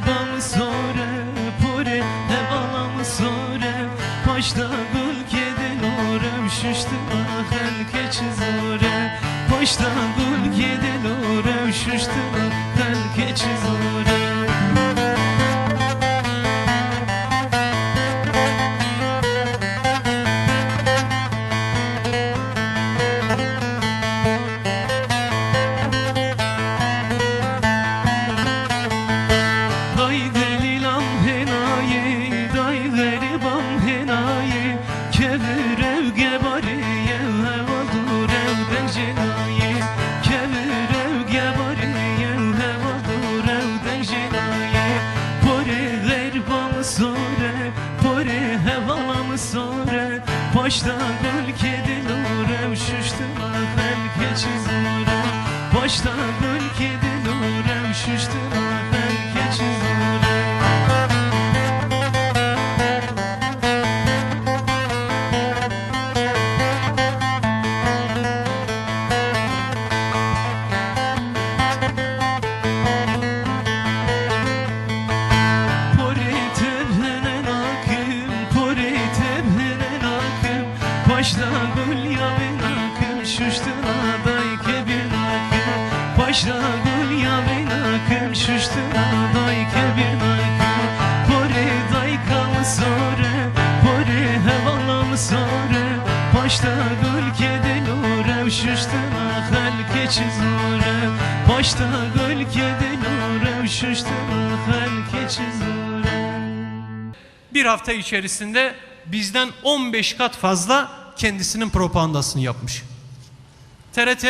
bam sore pore hevalam sore Paşta gül kedin orem şüştü ahel keçi zore Paşta gül kedin orem şüştü ahel keçi zore Paşta gül kedin orem şüştü ahel keçi zore Paşta gül kedin orem şüştü ahel keçi zore Paşta gül yavin akım şuştu aday kebir akım Paşta gül yavin akım şuştu aday kebir akım Pore daykam sore pore hevalam sore Paşta gül kedin orem şuştu ahel keçi zore Paşta gül kedin orem şuştu ahel keçi zore. Bir hafta içerisinde bizden 15 kat fazla kendisinin propagandasını yapmış. TRT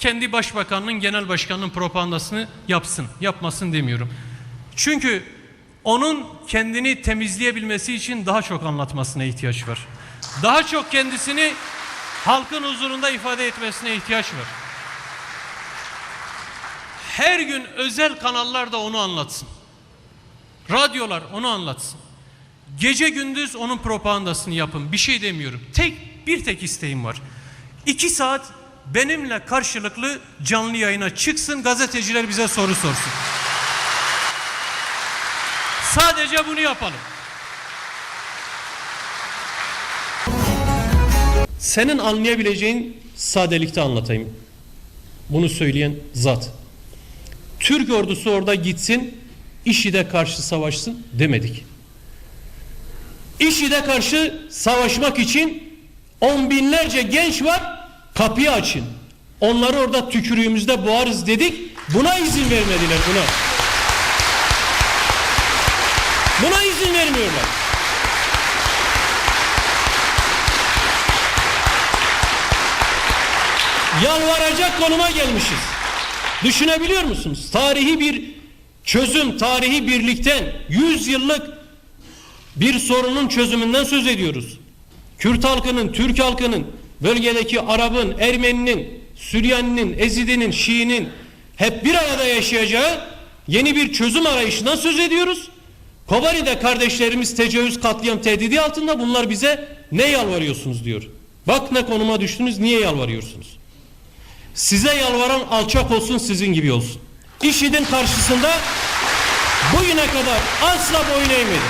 kendi başbakanının, genel başkanının propagandasını yapsın, yapmasın demiyorum. Çünkü onun kendini temizleyebilmesi için daha çok anlatmasına ihtiyaç var. Daha çok kendisini halkın huzurunda ifade etmesine ihtiyaç var. Her gün özel kanallarda onu anlatsın. Radyolar onu anlatsın. Gece gündüz onun propagandasını yapın. Bir şey demiyorum. Bir tek isteğim var. 2 saat benimle karşılıklı canlı yayına çıksın. Gazeteciler bize soru sorsun. Sadece bunu yapalım. Senin anlayabileceğin sadelikte anlatayım. Bunu söyleyen zat. Türk ordusu orada gitsin, IŞİD'e karşı savaşsın demedik. IŞİD'e karşı savaşmak için 10 binlerce genç var, kapıyı açın. Onları orada tükürüğümüzde boğarız dedik. Buna izin vermediler, buna. Buna izin vermiyorlar. Yalvaracak konuma gelmişiz. Düşünebiliyor musunuz? Tarihi bir çözüm, tarihi birlikten 100 yıllık bir sorunun çözümünden söz ediyoruz. Kürt halkının, Türk halkının, bölgedeki Arap'ın, Ermeni'nin, Süryaninin, Ezidi'nin, Şii'nin hep bir arada yaşayacağı yeni bir çözüm arayışından söz ediyoruz. Kobani'de kardeşlerimiz tecavüz, katliam tehdidi altında, bunlar bize ne yalvarıyorsunuz diyor. Bak ne konuma düştünüz, niye yalvarıyorsunuz? Size yalvaran alçak olsun, sizin gibi olsun. IŞİD'in karşısında bugüne kadar asla boyun eğmedi.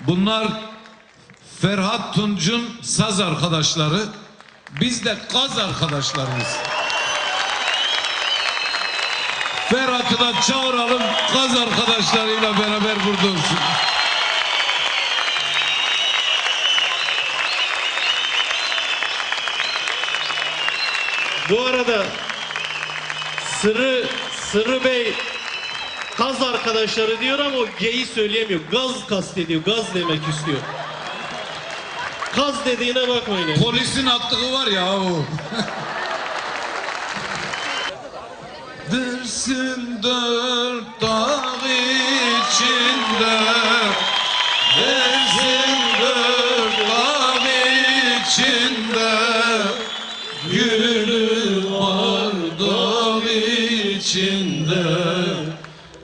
Bunlar Ferhat Tunç'un saz arkadaşları, biz de kaz arkadaşlarımız. Ferhat'ı da çağıralım, kaz arkadaşlarıyla beraber burada olsun. Bu arada Sırrı Bey Gaz arkadaşları diyor ama o G'yi söyleyemiyor. Gaz kastediyor. Gaz demek istiyor. Gaz dediğine bakmayın. Polisin attığı var ya o. Dersim dört dağ içinde, dersim dört dağ içinde, gülü var dağ içinde.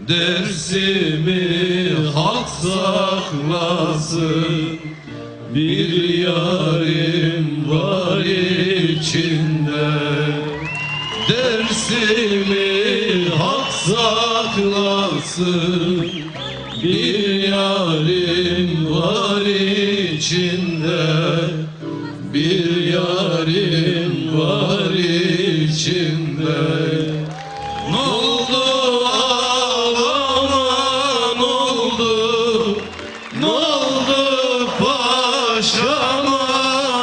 Dersimi halk saklasın, bir yarim var içinde. nefsimi hak saklasın. Bir yarim var içinde, bir yarim var içinde. Ne oldu ağaman oldu, ne oldu paşama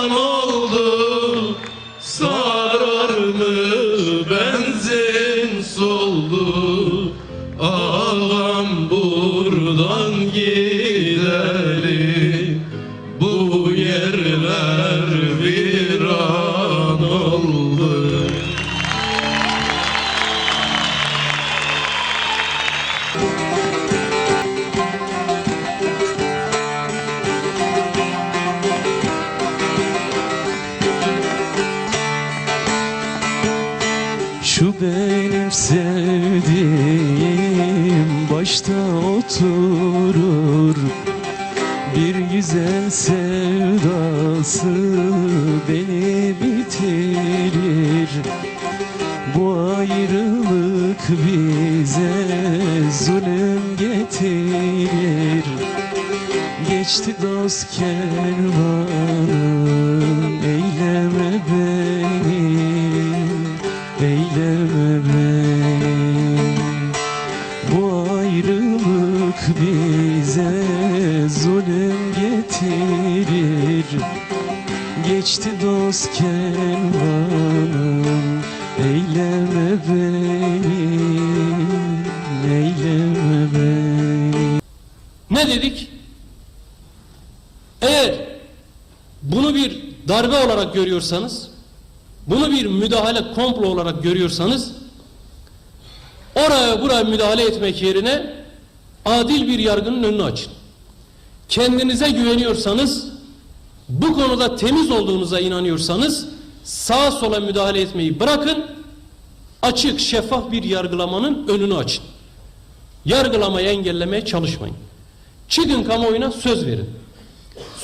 ne oldu? Sarar mı benzin soldu, ağam buradan gidelim, bu yerler viran oldu. Şu benim sevdiğim başta oturur, bir güzel sevdası beni bitirir. Bu ayrılık bize zulüm getirir. Geçti dost kervanım, eyleme beni, eyleme beni. Bu ayrılık bize zulüm getirir. Geçti dost kervanım, eyleme beni, eyleme beni. Ne dedik? Eğer bunu bir darbe olarak görüyorsanız, bunu bir müdahale, komplo olarak görüyorsanız, oraya buraya müdahale etmek yerine adil bir yargının önünü açın. Kendinize güveniyorsanız, bu konuda temiz olduğunuza inanıyorsanız, sağa sola müdahale etmeyi bırakın, açık, şeffaf bir yargılamanın önünü açın. Yargılamayı engellemeye çalışmayın. Çıkın kamuoyuna söz verin.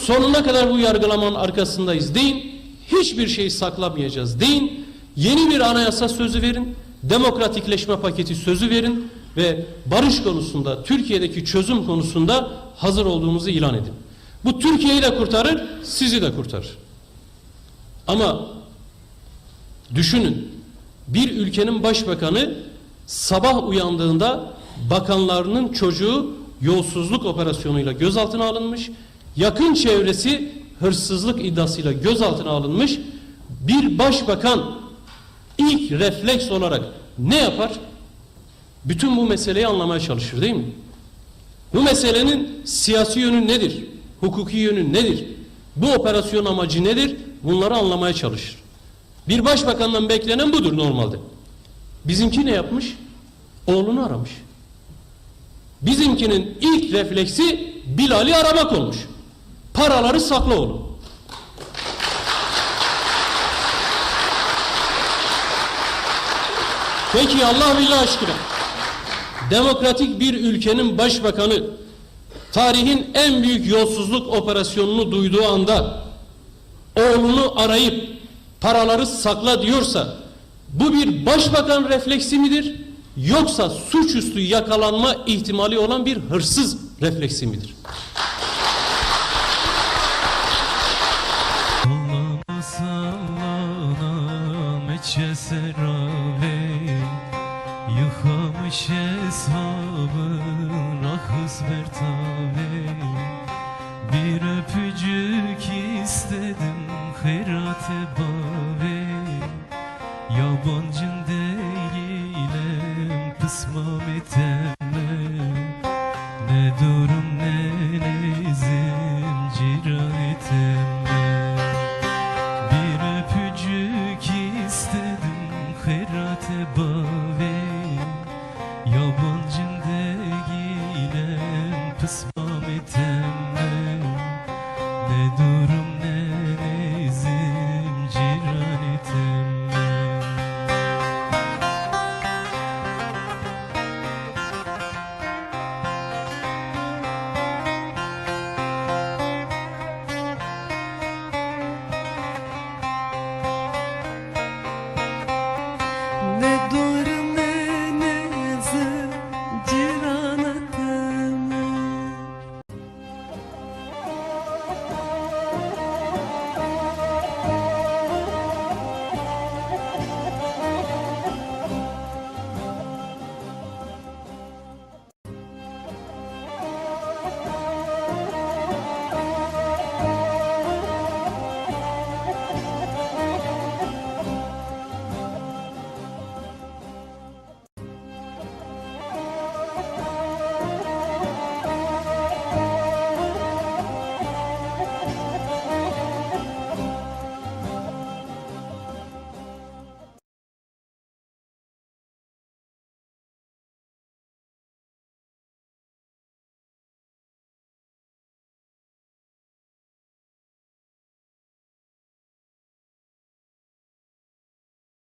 Sonuna kadar bu yargılamanın arkasındayız deyin. Hiçbir şeyi saklamayacağız deyin. Yeni bir anayasa sözü verin. Demokratikleşme paketi sözü verin. Ve barış konusunda, Türkiye'deki çözüm konusunda hazır olduğumuzu ilan edin. Bu Türkiye'yi de kurtarır, sizi de kurtarır. Ama düşünün, bir ülkenin başbakanı sabah uyandığında bakanlarının çocuğu yolsuzluk operasyonuyla gözaltına alınmış, yakın çevresi hırsızlık iddiasıyla gözaltına alınmış. Bir başbakan ilk refleks olarak ne yapar? Bütün bu meseleyi anlamaya çalışır, değil mi? Bu meselenin siyasi yönü nedir? Hukuki yönü nedir? Bu operasyon amacı nedir? Bunları anlamaya çalışır. Bir başbakandan beklenen budur normalde. Bizimki ne yapmış? Oğlunu aramış. Bizimkinin ilk refleksi Bilal'i aramak olmuş. Paraları sakla oğlum. Peki Allah billah aşkına, demokratik bir ülkenin başbakanı tarihin en büyük yolsuzluk operasyonunu duyduğu anda oğlunu arayıp paraları sakla diyorsa, bu bir başbakan refleksi midir? Yoksa suçüstü yakalanma ihtimali olan bir hırsız refleksi midir? Yıkamış hesabı rahız bertavi. Bir öpücük istedim hayrat-ı bavi. Yabancı